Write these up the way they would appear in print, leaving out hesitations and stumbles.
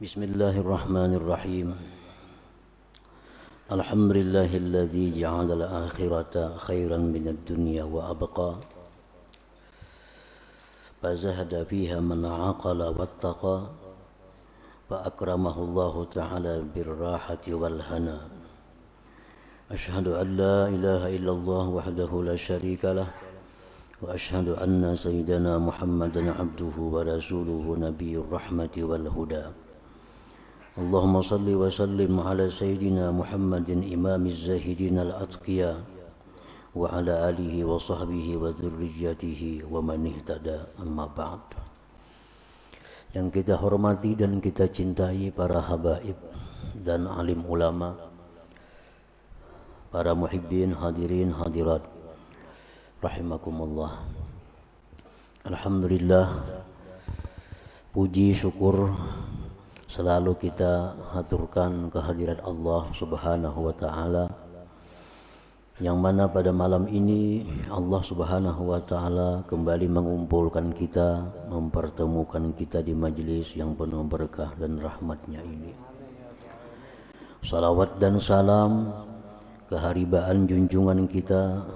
Bismillahirrahmanirrahim. Alhamdulillahilladzi ja'ala al-akhirata khairan minad dunya wa abqa. Fazahada fiha man aqala wattaqa. Fa akramahu Allah ta'ala birrahati wal hana. Ashhadu an la ilaha illallah wahdahu la syarika lah. Wa ashhadu anna sayyidana Muhammadan abduhu wa rasuluhu nabiyyur rahmati wal huda. Allahumma salli wa sallim ala sayyidina Muhammadin imamiz zahidin al-atqiya wa ala alihi wa sahbihi wa dzurriyyatihi wa man ihtada amma ba'd. Yang kita hormati dan kita cintai para habaib dan alim ulama, para muhibbin hadirin hadirat rahimakumullah. Alhamdulillah, puji syukur selalu kita haturkan kehadirat Allah Subhanahu wa ta'ala, yang mana pada malam ini Allah Subhanahu wa ta'ala kembali mengumpulkan kita, mempertemukan kita di majlis yang penuh berkah dan rahmatnya ini. Salawat dan salam keharibaan junjungan kita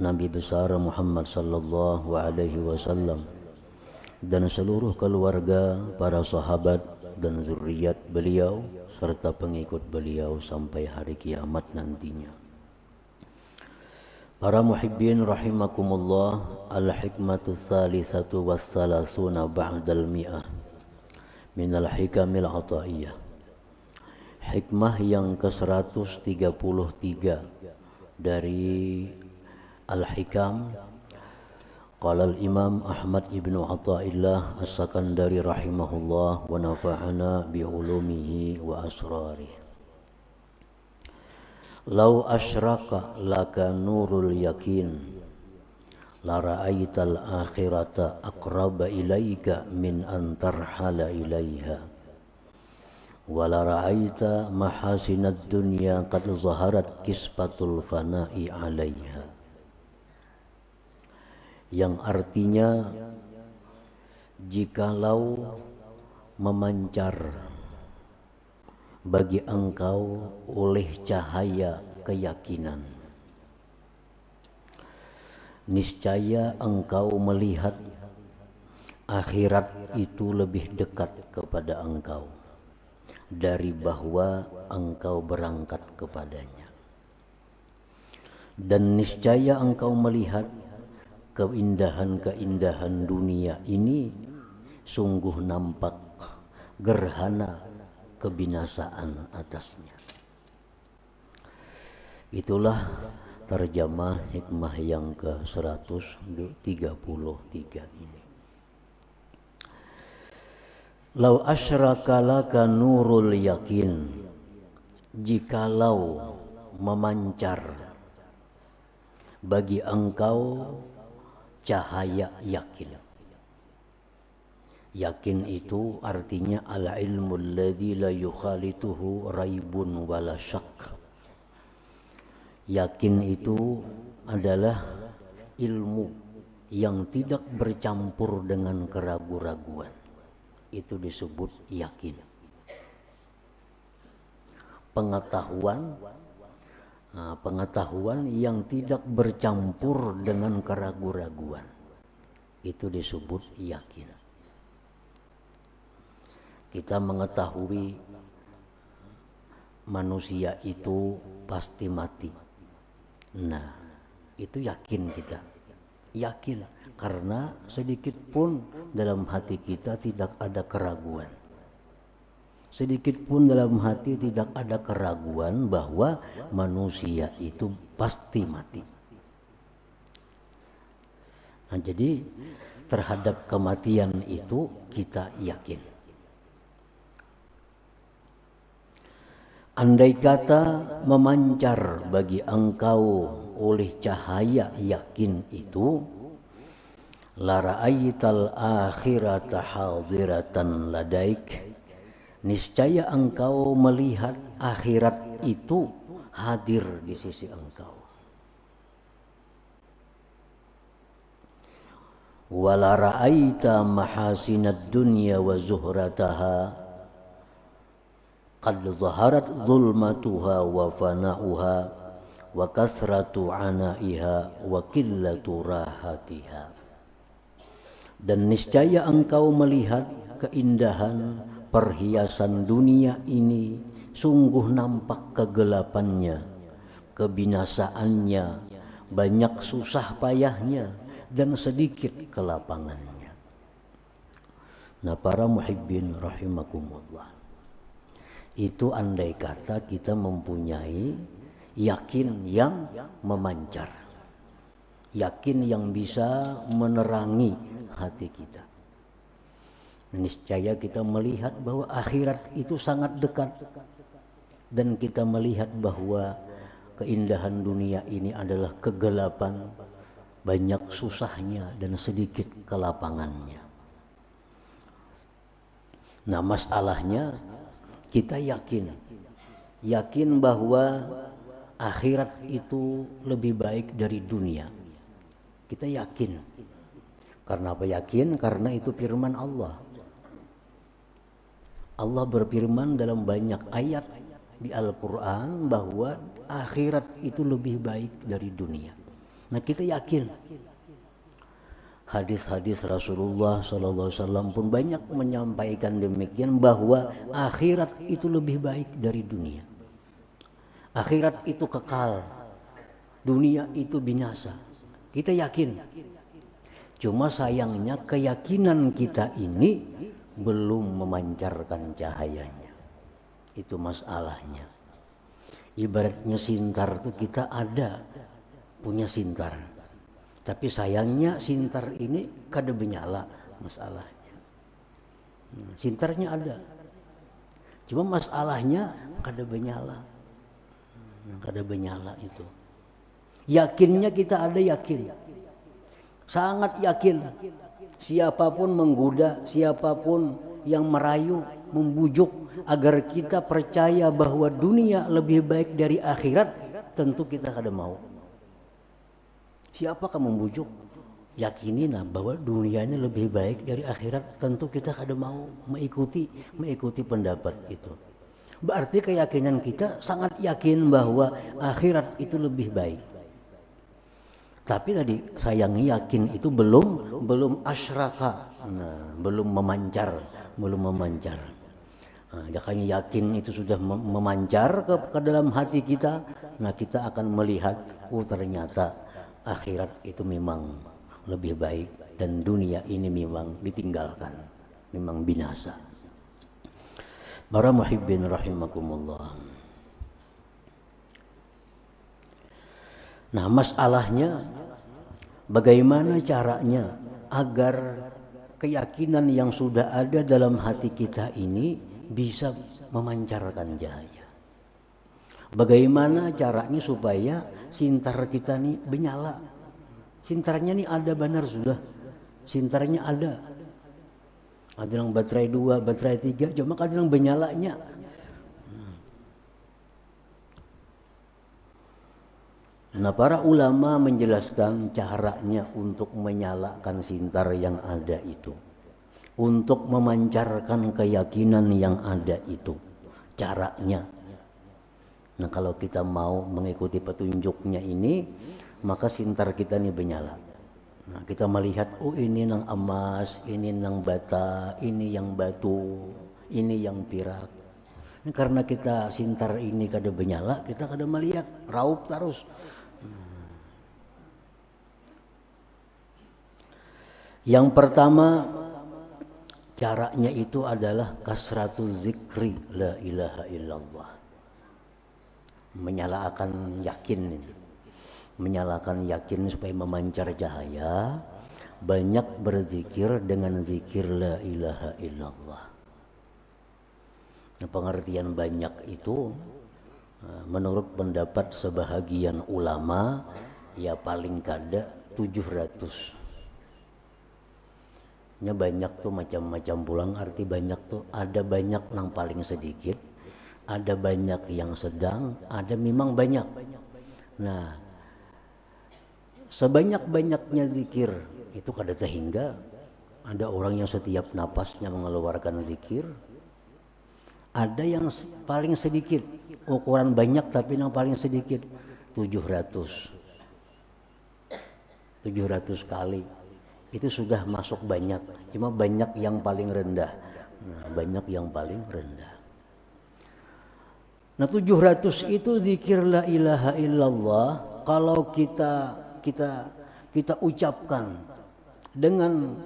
Nabi besar Muhammad sallallahu alaihi wasallam dan seluruh keluarga, para sahabat dan zuriat beliau serta pengikut beliau sampai hari kiamat nantinya. Para muhibbin rahimakumullah, al-hikmatu tsalitsatu wassalasuna ba'dal mi'ah minal hikamil ataiyah. Hikmah yang ke-133 dari al-hikam. Qala al-Imam Ahmad ibnu Athaillah as-Sakandari rahimahullah wa nafa'ana bi ulumihi wa asrarih. Lau asyraka laka nurul yakin la ra'aital akhirata aqraba ilaika min an tarhala ilaiha wa la ra'aita mahasinad dunya qad zaharat kispatul fana'i alaiha. Yang artinya, jikalau memancar bagi engkau oleh cahaya keyakinan, niscaya engkau melihat akhirat itu lebih dekat kepada engkau dari bahwa engkau berangkat kepadanya. Dan niscaya engkau melihat keindahan-keindahan dunia ini sungguh nampak gerhana kebinasaan atasnya. Itulah terjemah hikmah yang ke-133 ini. Lau asyraka laka nurul yakin, jikalau memancar bagi engkau cahaya yakin. Yakin itu artinya al-ilmu alladzi la yukhalituhu raibun wala syak. Yakin itu adalah ilmu yang tidak bercampur dengan keraguan-raguan. Itu disebut yakin. Pengetahuan yang tidak bercampur dengan keraguan-raguan, itu disebut yakin. Kita mengetahui manusia itu pasti mati. Nah, itu yakin kita. Yakin karena sedikit pun dalam hati kita tidak ada keraguan. Sedikit pun dalam hati tidak ada keraguan bahwa manusia itu pasti mati. Nah, jadi terhadap kematian itu kita yakin. Andai kata memancar bagi engkau oleh cahaya yakin itu, la ra'aital akhirata hadiratan ladaik, niscaya engkau melihat akhirat itu hadir di sisi engkau. Wala ra'aita mahasinad dunya wa zuhrataha, qad zaharat zulmatuha wa fana'uha wa kasratu anaiha wa qillatu rahatiha. Dan niscaya engkau melihat keindahan perhiasan dunia ini, sungguh nampak kegelapannya, kebinasaannya, banyak susah payahnya, dan sedikit kelapangannya. Nah, para muhibbin rahimakumullah, itu andai kata kita mempunyai yakin yang memancar, yakin yang bisa menerangi hati kita. Niscaya kita melihat bahwa akhirat itu sangat dekat, dan kita melihat bahwa keindahan dunia ini adalah kegelapan, banyak susahnya dan sedikit kelapangannya. Nah, masalahnya kita yakin bahwa akhirat itu lebih baik dari dunia. Kita yakin. Karena apa yakin? Karena itu firman Allah. Allah berfirman dalam banyak ayat di Al-Quran bahwa akhirat itu lebih baik dari dunia. Nah, kita yakin. Hadis-hadis Rasulullah SAW pun banyak menyampaikan demikian, bahwa akhirat itu lebih baik dari dunia. Akhirat itu kekal, dunia itu binasa. Kita yakin. Cuma sayangnya keyakinan kita ini belum memancarkan cahayanya. Itu masalahnya. Ibaratnya sintar tuh, kita ada punya sintar, tapi sayangnya sintar ini kada menyala masalahnya. Sintarnya ada, cuma masalahnya kada menyala. Kada menyala itu. Yakinnya kita ada yakin, sangat yakin. Siapapun menggoda, siapapun yang merayu, membujuk agar kita percaya bahwa dunia lebih baik dari akhirat, tentu kita kada mau. Siapakah membujuk? Yakinilah bahwa dunia ini lebih baik dari akhirat, tentu kita kada mau mengikuti pendapat itu. Berarti keyakinan kita sangat yakin bahwa akhirat itu lebih baik. Tapi tadi sayangnya yakin itu belum asyraka, belum memancar. Makanya yakin itu sudah memancar ke dalam hati kita. Nah, kita akan melihat, ternyata akhirat itu memang lebih baik dan dunia ini memang ditinggalkan, memang binasa. Para muhibbin rahimakumullah. Nah, masalahnya bagaimana caranya agar keyakinan yang sudah ada dalam hati kita ini bisa memancarkan cahaya. Bagaimana caranya supaya sintar kita nih menyala? Sintarnya nih ada benar sudah. Sintarnya ada. Ada yang baterai 2, baterai 3, cuma ada yang menyalanya. Nah, para ulama menjelaskan caranya untuk menyalakan sintar yang ada itu, untuk memancarkan keyakinan yang ada itu. Caranya, nah, kalau kita mau mengikuti petunjuknya ini, maka sintar kita ini menyala. Nah, kita melihat, oh ini nang emas, ini nang bata, ini yang batu, ini yang pirak. Ini karena kita sintar ini kada menyala, kita kada melihat, raup terus. Yang pertama caranya itu adalah kasratu zikri la ilaha illallah. Menyalakan yakin ini. Menyalakan yakin supaya memancar cahaya, banyak berzikir dengan zikir la ilaha illallah. Nah, pengertian banyak itu menurut pendapat sebahagian ulama ya paling kada 700. Nya banyak tuh macam-macam pulang, arti banyak tuh ada banyak yang paling sedikit, ada banyak yang sedang, ada memang banyak. Nah, sebanyak-banyaknya zikir itu kada sehingga ada orang yang setiap napasnya mengeluarkan zikir, Ada yang paling sedikit, ukuran banyak tapi yang paling sedikit 700 kali. Itu sudah masuk banyak, cuma banyak yang paling rendah. Nah, banyak yang paling rendah. Nah, 700 itu zikir la ilaha illallah kalau kita ucapkan dengan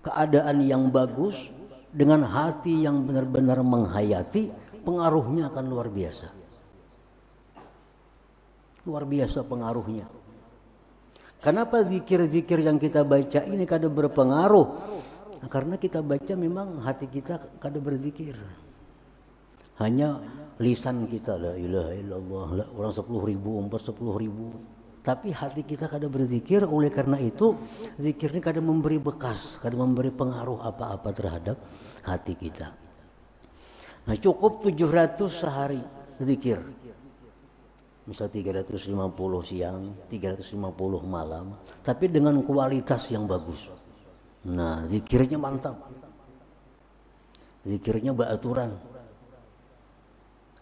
keadaan yang bagus, dengan hati yang benar-benar menghayati, pengaruhnya akan luar biasa. Luar biasa pengaruhnya. Kenapa zikir-zikir yang kita baca ini kada berpengaruh? Nah, karena kita baca memang hati kita kada berzikir. Hanya lisan kita la ilaha illallah, orang 10.000, 10.000. Tapi hati kita kada berzikir, oleh karena itu zikirnya kada memberi bekas, kada memberi pengaruh apa-apa terhadap hati kita. Nah, cukup 700 sehari zikir. Misal 350 siang, 350 malam, tapi dengan kualitas yang bagus. Nah, zikirnya mantap. Zikirnya beraturan.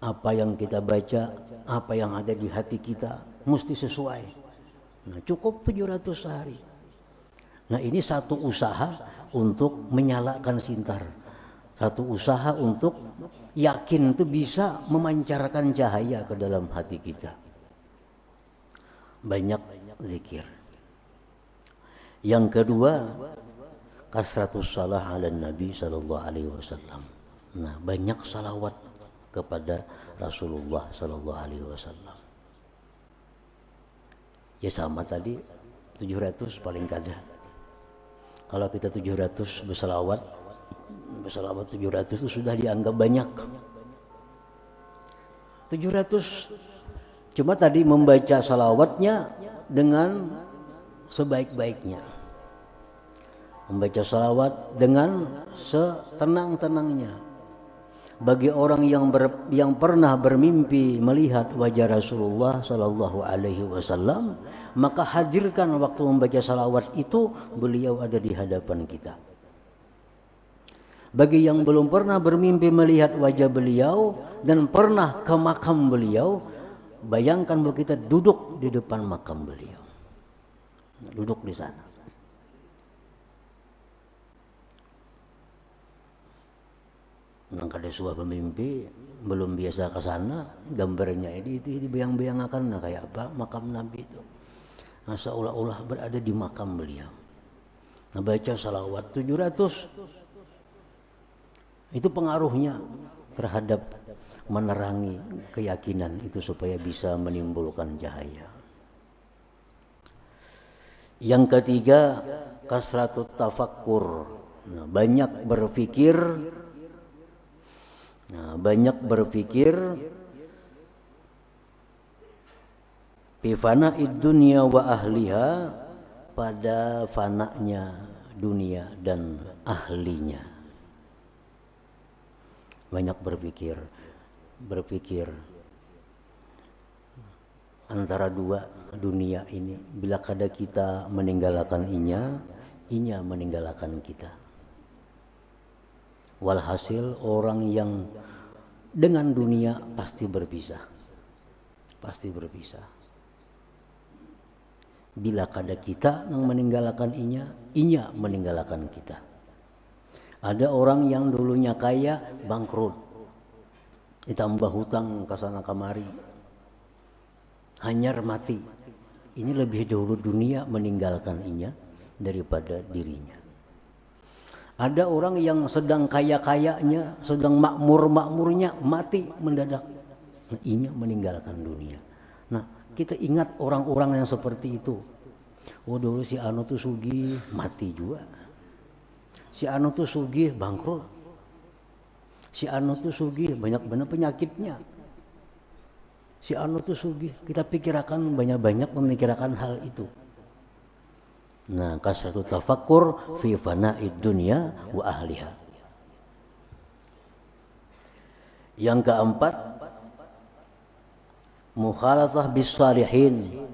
Apa yang kita baca, apa yang ada di hati kita mesti sesuai. Nah, cukup 700 sehari. Nah, ini satu usaha untuk menyalakan sintar. Satu usaha untuk yakin itu bisa memancarkan cahaya ke dalam hati kita. Banyak zikir. Yang kedua, kasratus salah ala Nabi sallallahu alaihi wasallam. Nah, banyak salawat kepada Rasulullah sallallahu alaihi wasallam. Ya sama tadi 700 paling kada. Kalau kita 700 bersalawat 700 itu sudah dianggap banyak. 700 cuma tadi membaca salawatnya dengan sebaik-baiknya. Membaca salawat dengan setenang-tenangnya. Bagi orang yang pernah bermimpi melihat wajah Rasulullah sallallahu alaihi wasallam, maka hadirkan waktu membaca salawat itu beliau ada di hadapan kita. Bagi yang belum pernah bermimpi melihat wajah beliau dan pernah ke makam beliau, bayangkan bahwa kita duduk di depan makam beliau. Duduk di sana. Nang kada suah pemimpi belum biasa ke sana, gambarnya itu dibayang-bayang akan nah kayak apa makam Nabi itu. Nah, seolah-olah berada di makam beliau. Nah, baca salawat 700 itu pengaruhnya terhadap menerangi keyakinan itu supaya bisa menimbulkan cahaya. Yang ketiga, kasratut tafakkur. Nah, banyak berpikir. Nah, banyak berpikir bifana'id dunya wa ahliha, pada fananya dunia dan ahlinya. Banyak berpikir antara dua dunia ini. Bila kada kita meninggalkan inya meninggalkan kita. Walhasil orang yang dengan dunia pasti berpisah. Bila kada kita yang meninggalkan inya meninggalkan kita. Ada orang yang dulunya kaya bangkrut, ditambah hutang kesana kemari, hanyar mati. Ini lebih dahulu dunia meninggalkan inya daripada dirinya. Ada orang yang sedang kaya-kayanya, sedang makmur-makmurnya, mati mendadak. Nah, inya meninggalkan dunia. Nah, kita ingat orang-orang yang seperti itu. Oh, dulu si anu tuh sugih, mati juga. Si anu tuh sugih, bangkrut. Si anu tuh sugih, banyak benar penyakitnya. Si anu tuh sugih, kita pikirkan banyak-banyak memikirkan hal itu. Nah, kasratu tafakkur fi fana'id dunya wa ahliha. Yang keempat, mukhalatah bis salihin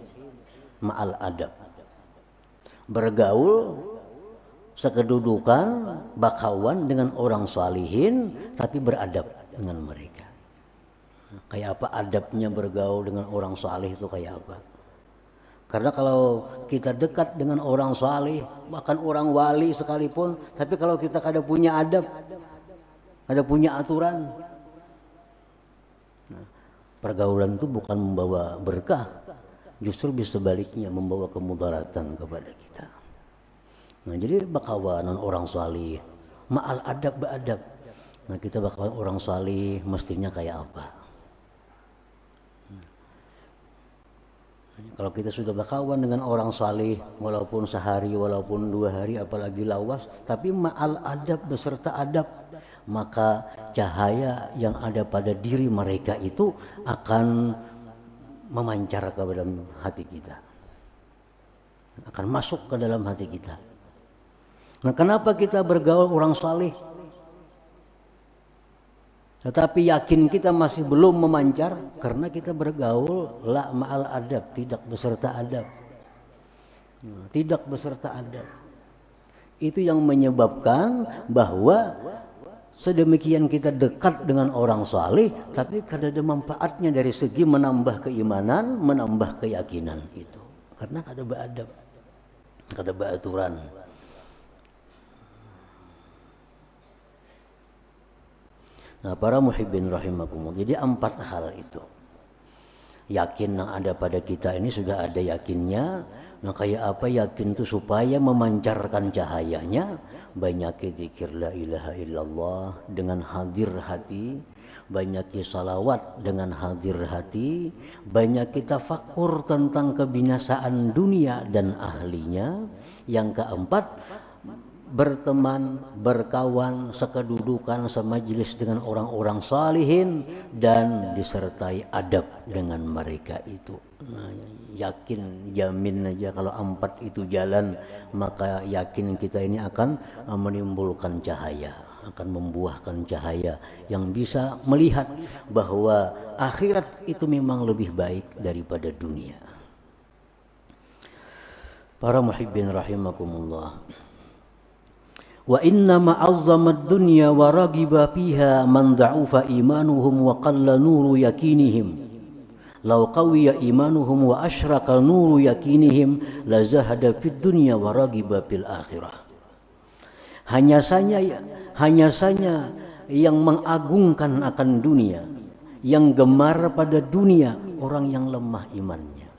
ma'al adab. Bergaul sekedudukan bakawan dengan orang salihin tapi beradab. dengan mereka. Kayak apa adabnya bergaul dengan orang saleh itu kayak apa? Karena kalau kita dekat dengan orang saleh, bahkan orang wali sekalipun, tapi kalau kita kada punya adab, kada punya aturan, pergaulan itu bukan membawa berkah, justru bisa sebaliknya membawa kemudaratan kepada kita. Nah, jadi bakawanan orang saleh, ma'al adab beadab. Nah, kita bakawan orang saleh mestinya kayak apa? Kalau kita sudah berkawan dengan orang saleh, walaupun sehari, walaupun 2 hari, apalagi lawas, tapi ma'al adab beserta adab, maka cahaya yang ada pada diri mereka itu akan memancar ke dalam hati kita, akan masuk ke dalam hati kita. Nah, kenapa kita bergaul orang saleh tetapi yakin kita masih belum memancar? Karena kita bergaul la ma'al adab, tidak beserta adab. Tidak beserta adab. Itu yang menyebabkan bahwa sedemikian kita dekat dengan orang saleh, tapi kada ada manfaatnya dari segi menambah keimanan, menambah keyakinan itu. Karena kada beradab, kada beraturan. Nah, para muhibbin rahimakumullah. Jadi 4 hal itu. Yakin yang ada pada kita ini sudah ada yakinnya. Nah, kayak apa yakin itu supaya memancarkan cahayanya? Banyak zikir la ilaha illallah dengan hadir hati, banyak salawat dengan hadir hati, banyak kita tafakur tentang kebinasaan dunia dan ahlinya. Yang keempat, berteman, berkawan, sekedudukan, semajlis dengan orang-orang salihin dan disertai adab dengan mereka itu. Nah, yakin, jamin aja kalau 4 itu jalan, maka yakin kita ini akan menimbulkan cahaya, akan membuahkan cahaya yang bisa melihat bahwa akhirat itu memang lebih baik daripada dunia. Para muhibbin rahimakumullah. Wa inna ma'azzamad dunya wa ragiba fiha man da'ufa imanuhum wa qalla nuru yakinihim. Law qawiya imanuhum wa ashraka nuru yakinihim la zahada fid dunya wa ragiba fil akhirah. Hanya saja yang mengagungkan akan dunia, yang gemar pada dunia, orang yang lemah imannya.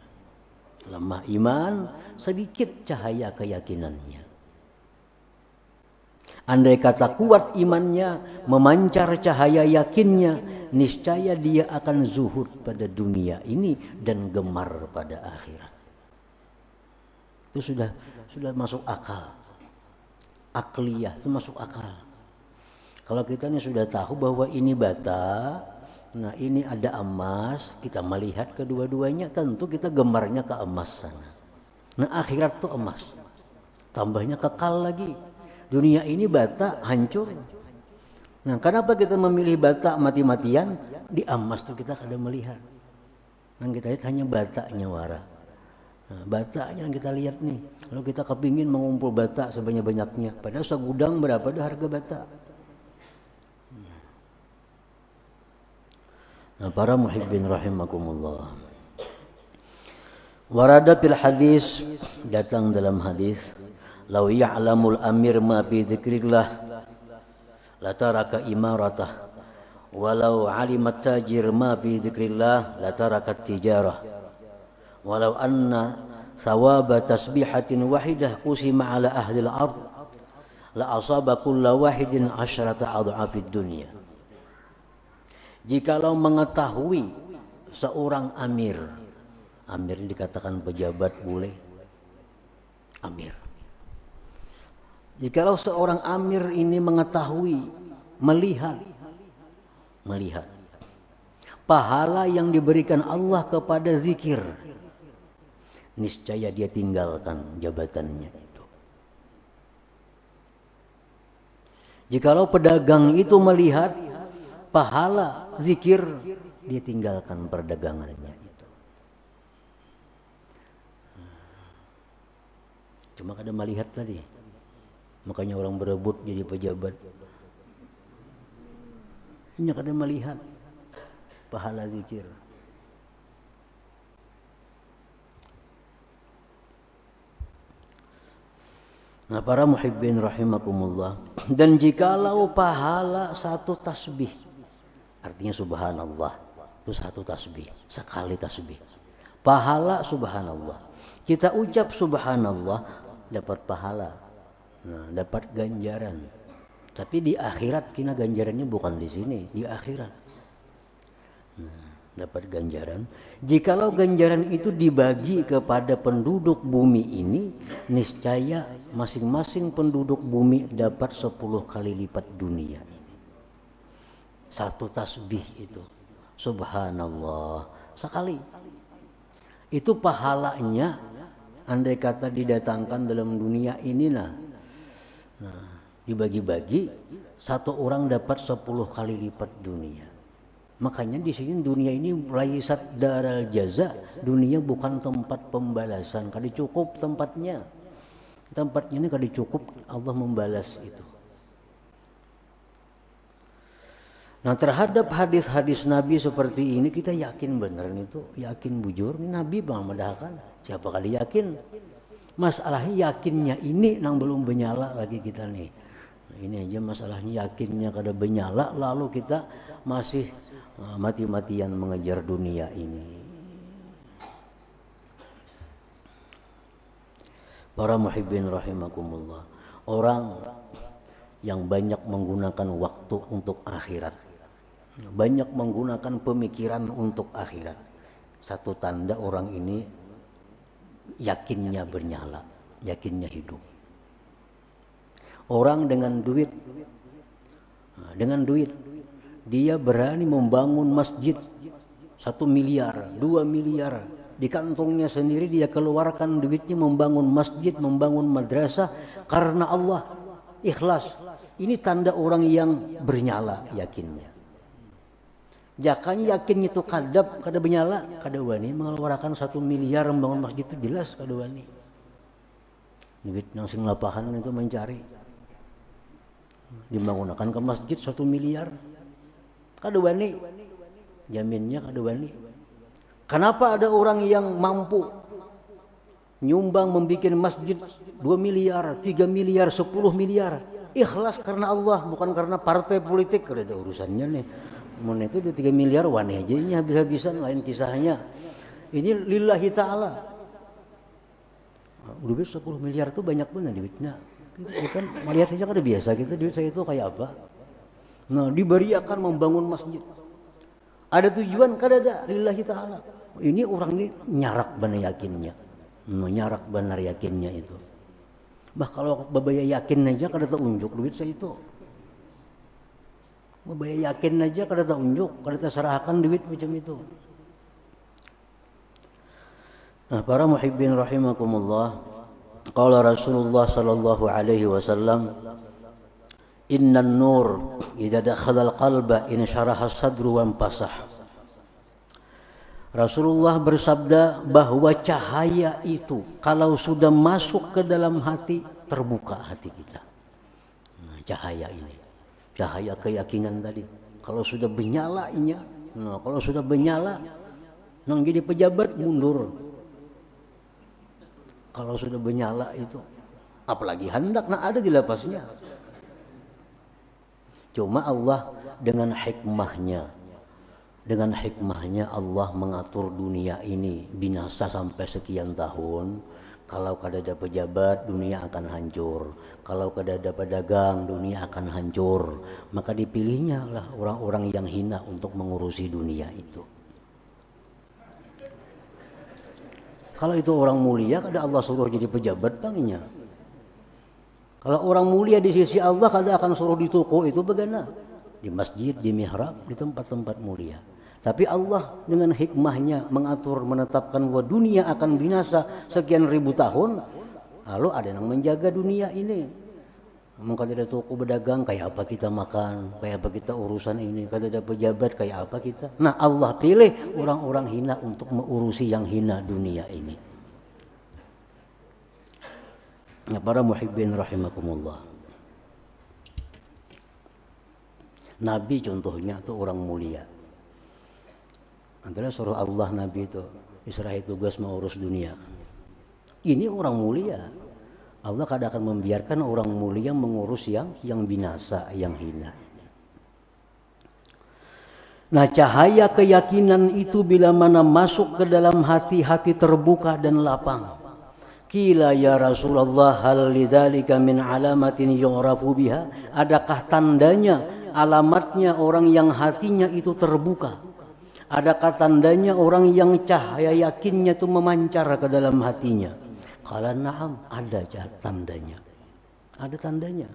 Lemah iman, sedikit cahaya keyakinannya. Andai kata kuat imannya, memancar cahaya yakinnya, niscaya dia akan zuhud pada dunia ini dan gemar pada akhirat. Itu sudah masuk akal. Akliyah itu masuk akal. Kalau kita ini sudah tahu bahwa ini bata, nah ini ada emas, kita melihat kedua-duanya, tentu kita gemarnya ke emas sana. Nah, akhirat itu emas, tambahnya kekal lagi. Dunia ini bata, hancur. Nah, kenapa kita memilih bata mati-matian? Di emas tuh kita kada melihat. Nah, kita lihat hanya batanya wara. Nah, batanya yang kita lihat nih. Kalau kita kepingin mengumpul bata sebanyak-banyaknya, padahal segudang berapa dah harga bata. Nah, para muhibbin rahimakumullah. Warada fil hadis, datang dalam hadis, lau ya'lamul amir ma fi dzikrillah la taraka imaratah walau alimat tajir ma fi dzikrillah la taraka tijarah walau anna thawaba tasbihatin wahidah qusima ala ahli al-ard la asaba kulla wahidin asyrata adhafid dunya. Jikalau mengetahui seorang amir ini dikatakan pejabat boleh, amir. Jikalau seorang amir ini mengetahui, melihat pahala yang diberikan Allah kepada zikir, niscaya dia tinggalkan jabatannya itu. Jikalau pedagang itu melihat pahala zikir, dia tinggalkan perdagangannya itu. Cuma kada melihat tadi, makanya orang berebut jadi pejabat. Ini kada melihat pahala zikir. Nah, para muhibbin rahimakumullah, dan jikalau pahala satu tasbih, artinya subhanallah, itu satu tasbih, sekali tasbih. Pahala subhanallah. Kita ucap subhanallah dapat pahala. Nah, dapat ganjaran. Tapi di akhirat kina ganjarannya bukan di sini, di akhirat. Nah, dapat ganjaran. Jikalau ganjaran itu dibagi kepada penduduk bumi ini, niscaya masing-masing penduduk bumi dapat 10 kali lipat dunia ini. Satu tasbih itu, subhanallah, sekali. Itu pahalanya, andai kata didatangkan dalam dunia ini, nah dibagi-bagi, satu orang dapat 10 kali lipat dunia. Makanya di sini dunia ini laisat daral jaza, dunia bukan tempat pembalasan, kada cukup tempatnya. Tempatnya ini kada cukup Allah membalas itu. Nah, terhadap hadis-hadis Nabi seperti ini kita yakin benar itu, yakin bujur. Nabi bang medahkan, siapa kali yakin? Masalahnya yakinnya ini nang belum benyala lagi kita nih. Nah, ini aja masalahnya, yakinnya kada benyala, lalu kita masih mati-matian mengejar dunia ini. Para muhibbin rahimakumullah, orang yang banyak menggunakan waktu untuk akhirat, banyak menggunakan pemikiran untuk akhirat, satu tanda orang ini yakinnya bernyala, yakinnya hidup. Orang dengan duit dia berani membangun masjid 1 miliar, 2 miliar. Di kantongnya sendiri dia keluarkan duitnya membangun masjid, membangun madrasah karena Allah, ikhlas. Ini tanda orang yang bernyala yakinnya. Jakanya yakin itu kada bernyala, kada wani mengeluarkan 1 miliar membangun masjid itu jelas kada wani. Duit nang sing lapahan itu mencari. Dibangunkan ke masjid 1 miliar. Kada wani, jaminnya kada wani. Kenapa ada orang yang mampu nyumbang membuat masjid 2 miliar, 3 miliar, 10 miliar, ikhlas karena Allah, bukan karena partai politik. Kada ada urusannya nih. Mun itu 2 3 miliar wani aja ini habis-habisan, lain kisahnya. Ini lillahi ta'ala. Duit 10 miliar itu banyak benar duitnya. Kita melihat saja kada biasa kita duit saya itu kayak apa. Nah, diberiakan membangun masjid. Ada tujuan kada ada, lillahi ta'ala. Ini orang ini nyarak benar yakinnya. Nyarak benar yakinnya itu. Bah kalau babaya yakin aja kada terunjuk duit saya itu. Babaya yakin aja kada terunjuk, kada terserahkan duit macam itu. Nah, para muhibbin rahimakumullah, qala Rasulullah sallallahu alaihi wasallam, innan nur idza dakhala al-qalba in syaraha as-sadru wa pasah. Rasulullah bersabda bahwa cahaya itu kalau sudah masuk ke dalam hati, terbuka hati kita. Nah, cahaya ini, cahaya keyakinan tadi, kalau sudah benyalanya, nah kalau sudah benyala, nang jadi pejabat mundur. Kalau sudah benyala itu, apalagi hendak nak ada di lapasnya. Cuma Allah dengan hikmahnya Allah mengatur dunia ini binasa sampai sekian tahun. Kalau kada ada pejabat, dunia akan hancur. Kalau kada ada pedagang, dunia akan hancur. Maka dipilihnya lah orang-orang yang hina untuk mengurusi dunia itu. Kalau itu orang mulia, kada Allah suruh jadi pejabat panginya. Kalau orang mulia di sisi Allah, kada akan suruh di toko itu bagaimana? Di masjid, di mihrab, di tempat-tempat mulia. Tapi Allah dengan hikmahnya mengatur, menetapkan bahwa dunia akan binasa sekian ribu tahun. Lalu ada yang menjaga dunia ini. Maka ada toko berdagang, kayak apa kita makan, kayak apa kita urusan ini. Kalau ada pejabat, kayak apa kita. Nah, Allah pilih orang-orang hina untuk mengurusi yang hina dunia ini. Nah, para muhibbin rahimakumullah. Nabi contohnya tuh orang mulia. Antara suruh Allah Nabi itu Israel tugas mengurus dunia. Ini orang mulia. Allah kadang akan membiarkan orang mulia mengurus yang binasa, yang hina. Nah, cahaya keyakinan itu bila mana masuk ke dalam hati terbuka dan lapang. Qila ya Rasulullah hal lidzalika min alamatin yu'rafu biha? Adakah tandanya, alamatnya orang yang hatinya itu terbuka? Adakah tandanya orang yang cahaya yakinnya itu memancar ke dalam hatinya? Qala na'am, ada tandanya. Ada tandanya.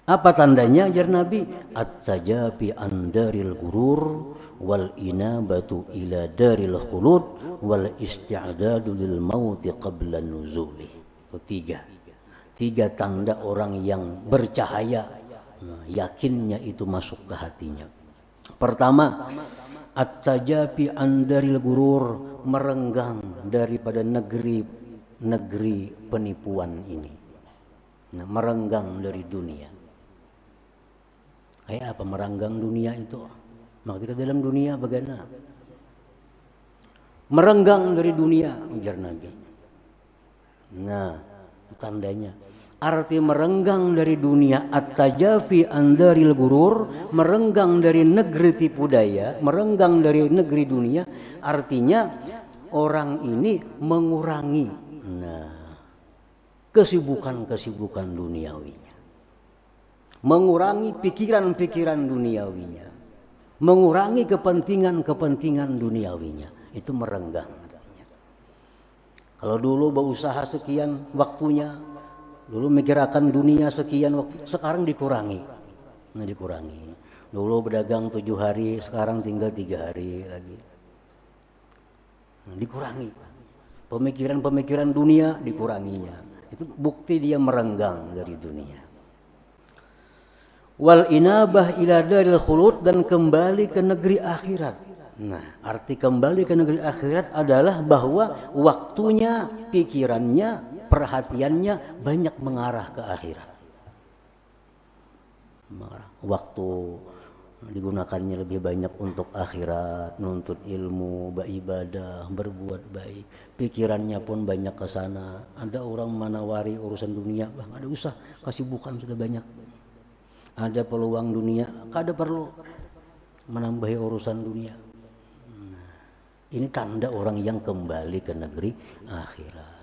Apa tandanya ya Nabi? At-tajafi an daril gurur wal inabatu ila daril khulud wal isti'dadu lil mauti qabla nuzuli. Tiga tanda orang yang bercahaya, yakinnya itu masuk ke hatinya. Pertama, at-tajafi an daril gurur, merenggang daripada negeri penipuan ini. Nah, merenggang dari dunia. Kayak apa merenggang dunia itu? Maka kita dalam dunia bagaimana? Merenggang dari dunia, ujar Nabi. Nah, tandanya. Arti merenggang dari dunia, at-tajafi andaril gurur, merenggang dari negeri tipu daya, merenggang dari negeri dunia, artinya orang ini mengurangi kesibukan duniawinya. Mengurangi pikiran-pikiran duniawinya, mengurangi kepentingan duniawinya, itu merenggang. Kalau dulu berusaha sekian waktunya, dulu mikirkan dunia sekian waktu, sekarang dikurangi. Nah, dikurangi. Dulu berdagang 7 hari, sekarang tinggal 3 hari lagi. Nah, dikurangi. Pemikiran dunia dikuranginya. Itu bukti dia merenggang dari dunia. Wal inabah ila daril khulud, dan kembali ke negeri akhirat. Nah, arti kembali ke negeri akhirat adalah bahwa waktunya, pikirannya, perhatiannya banyak mengarah ke akhirat. Waktu digunakannya lebih banyak untuk akhirat, nuntut ilmu, beribadah, berbuat baik. Pikirannya pun banyak ke sana. Ada orang menawari urusan dunia, nggak ada usah, kesibukan sudah banyak. Ada peluang dunia, kada perlu menambahi urusan dunia. Nah, ini tanda orang yang kembali ke negeri akhirat.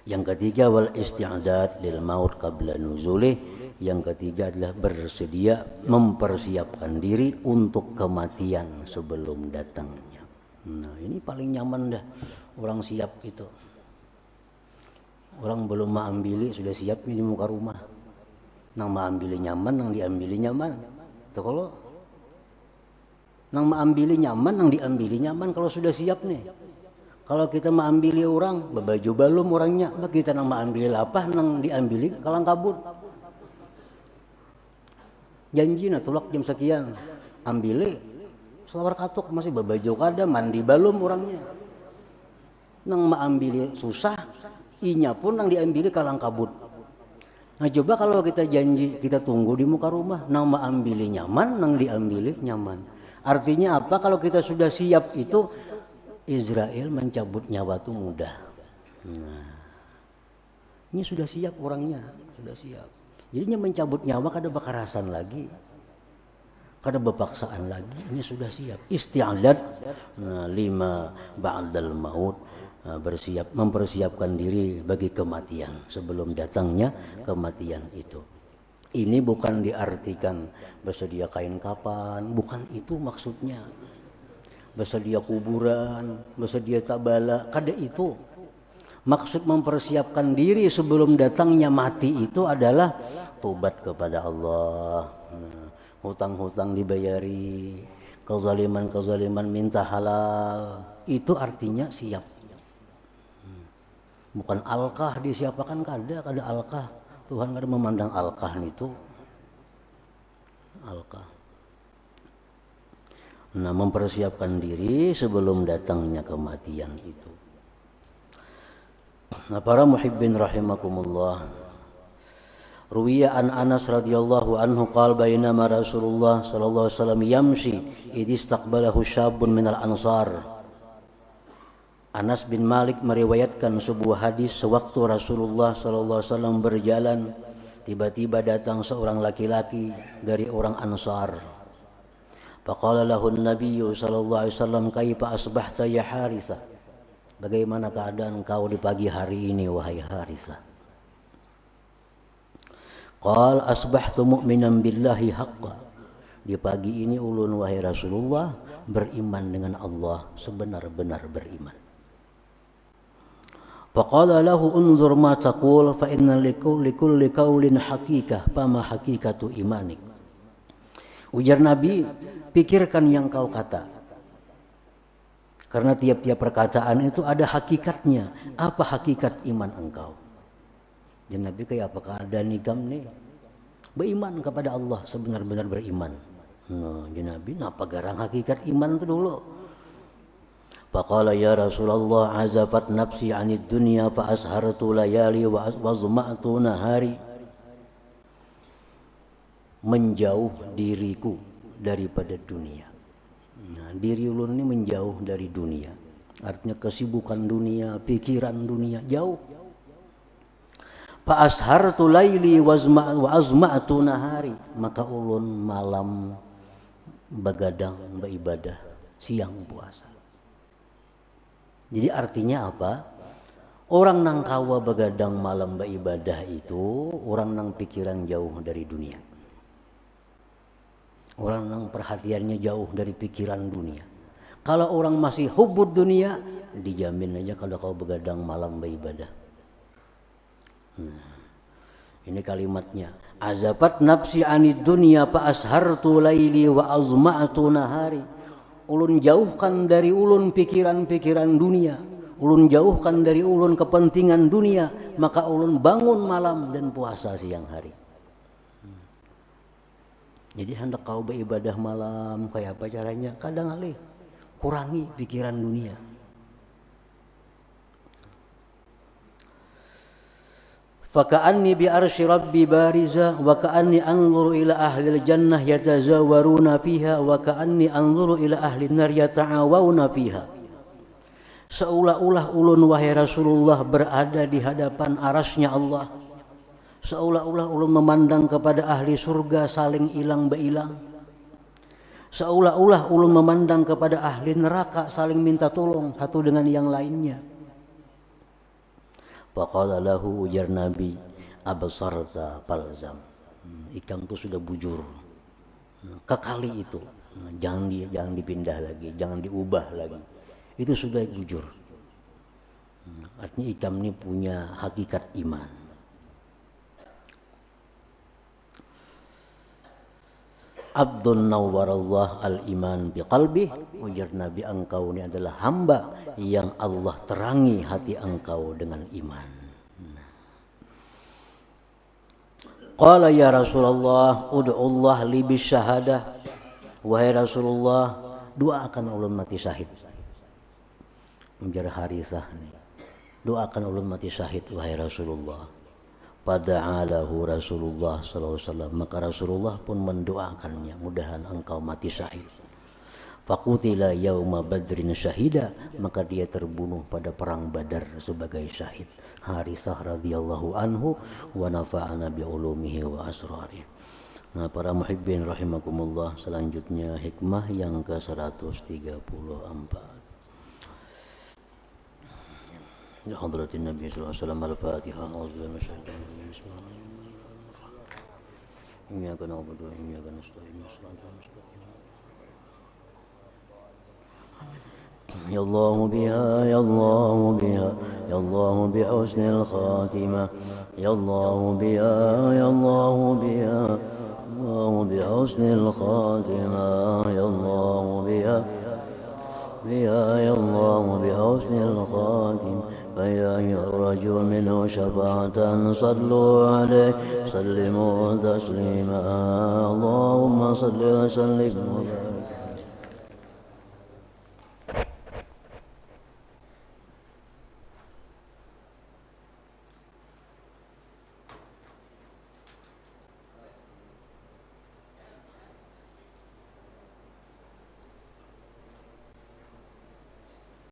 Yang ketiga, wal isti'dad lil maut qabla nuzulih. Yang ketiga adalah bersedia, mempersiapkan diri untuk kematian sebelum datangnya. Nah, ini paling nyaman dah orang siap itu. Orang belum mengambil sudah siap di muka rumah. Nang mengambil nyaman, nang diambil nyaman. Itu kalau nang mengambil nyaman, nang diambil nyaman kalau sudah siap nih. Kalau kita mengambil orang, baju balum orangnya, kita nang mengambil apa, nang diambil kalang kabut. Janji na tulak jam sekian, ambil selawar katuk masih baju kada, mandi balum orangnya. Nang mengambil susah, inya pun nang diambil kalang kabut. Nah, coba kalau kita janji, kita tunggu di muka rumah, nang mengambil nyaman, nang diambil nyaman. Artinya apa? Kalau kita sudah siap itu, Israel mencabut nyawa itu mudah. Nah, ini sudah siap orangnya, sudah siap. Jadinya mencabut nyawa kada bekerasan lagi, kada bepaksaan lagi. Ini sudah siap. Isti'dad lima ba'dal maut, bersiap, mempersiapkan diri bagi kematian sebelum datangnya kematian itu. Ini bukan diartikan bersedia kain kapan, bukan itu maksudnya. Bersedia kuburan, bersedia tabala, kada itu. Maksud mempersiapkan diri sebelum datangnya mati itu adalah tobat kepada Allah, hutang-hutang dibayari, kezaliman minta halal. Itu artinya siap. Bukan alkah disiapakan, kada alkah. Tuhan kada memandang alkah itu. Alkah. Nah, mempersiapkan diri sebelum datangnya kematian itu. Nah, para muhibbin rahimakumullah, Ruwiya an Anas radhiyallahu anhu qala bainama Rasulullah sallallahu alaihi wasallam yamshi idh istaqbalahu syabun minal ansar. Anas bin Malik meriwayatkan sebuah hadis sewaktu Rasulullah sallallahu alaihi wasallam berjalan, tiba-tiba datang seorang laki-laki dari orang Ansar. Faqala lahu an-nabiy sallallahu alaihi wasallam kaifa asbahta ya Haritsah? Bagaimana keadaan kau di pagi hari ini wahai Haritsah? Qal asbahtu mu'minan billahi haqqan. Di pagi ini ulun wahai Rasulullah beriman dengan Allah sebenar-benar beriman. Faqala lahu unzur ma taqul fa inna likulli qaulin haqiqah fama haqiqatu imanik. Ujar Nabi, pikirkan yang kau kata. Karena tiap-tiap perkataan itu ada hakikatnya. Apa hakikat iman engkau? Dan Nabi kayak apa keadaan nikam nih? Beriman kepada Allah sebenar-benar beriman. Nah, Nabi napa garang hakikat iman itu dulu. Faqala ya Rasulullah azafat nafsi 'anid dunya fa ashartu layali wa azma'tu nahari. Menjauh diriku daripada dunia. Nah, diri ulun ini menjauh dari dunia. Artinya kesibukan dunia, pikiran dunia jauh. Fa ashartu laili wa azma'tu nahari, maka ulun malam begadang beribadah, siang puasa. Jadi artinya apa? Orang nang kawa begadang malam beribadah itu orang nang pikiran jauh dari dunia. Orang nang perhatiannya jauh dari pikiran dunia. Kalau orang masih hubud dunia, dijamin aja kalau kau begadang malam beribadah. Nah, ini kalimatnya. Azabat nafsi anid dunya fa ashartu laili wa azma'tu nahari. Ulun jauhkan dari ulun pikiran-pikiran dunia. Ulun jauhkan dari ulun kepentingan dunia, maka ulun bangun malam dan puasa siang hari. Jadi hendak kau beribadah malam kayak apa caranya? Kadang kali kurangi pikiran dunia. Faka'anni bi arsy rabbi bariza wa ka'anni anzuru ila ahli al-jannah yatazawaruna fiha wa ka'anni anzuru ila ahli an-nar yata'awuna fiha. Seolah-olah ulun wahai Rasulullah berada di hadapan arasnya Allah. Seolah-olah ulun memandang kepada ahli surga saling ilang beilang. Seolah-olah ulun memandang kepada ahli neraka saling minta tolong satu dengan yang lainnya. Faqala lahu ujar Nabi absarta falzam. Ikam itu sudah bujur. Kekali itu. Jangan dipindah lagi, jangan diubah lagi. Itu sudah bujur. Artinya ikam ini punya hakikat iman. Abdun nawwarallah al-iman biqalbi. Ujar Nabi, engkau ini adalah hamba yang Allah terangi hati engkau dengan iman. Qala ya Rasulullah ud'ullah li bisyahadah. Wahai Rasulullah, doakan ulun mati syahid. Ujar Haritsah nih. Doakan ulun mati syahid wahai Rasulullah. Pada'alahu Rasulullah sallallahu alaihi wasallam, maka Rasulullah pun mendoakannya, mudahan engkau mati syahid. Faqutila yauma badrin syahida, maka dia terbunuh pada perang Badar sebagai syahid. Haritsah radhiyallahu anhu wa nafa'ana bi ulumihi wa asrarihi. Nah, para muhibbin rahimakumullah, selanjutnya hikmah yang ke-134. Ya hadratin Nabi sallallahu alaihi wasallam, al-Fatihah. A'udzubillahi minasyaitonir rajim. Bismillahirrahmanirrahim. Iyyaka na'budu wa iyyaka nasta'in. Shiratal mustaqim. Ya Allah biha, ya Allah biha, ya Allah bi husnil khatimah. Ya Allah biha, ya Allah biha, ya Allah bi husnil khatimah. Ya Allah biha, ya Allah bi husnil khatimah. فيا يرجو منه شفاعة صلوا عليه سلموا تسليما اللهم صل وسلم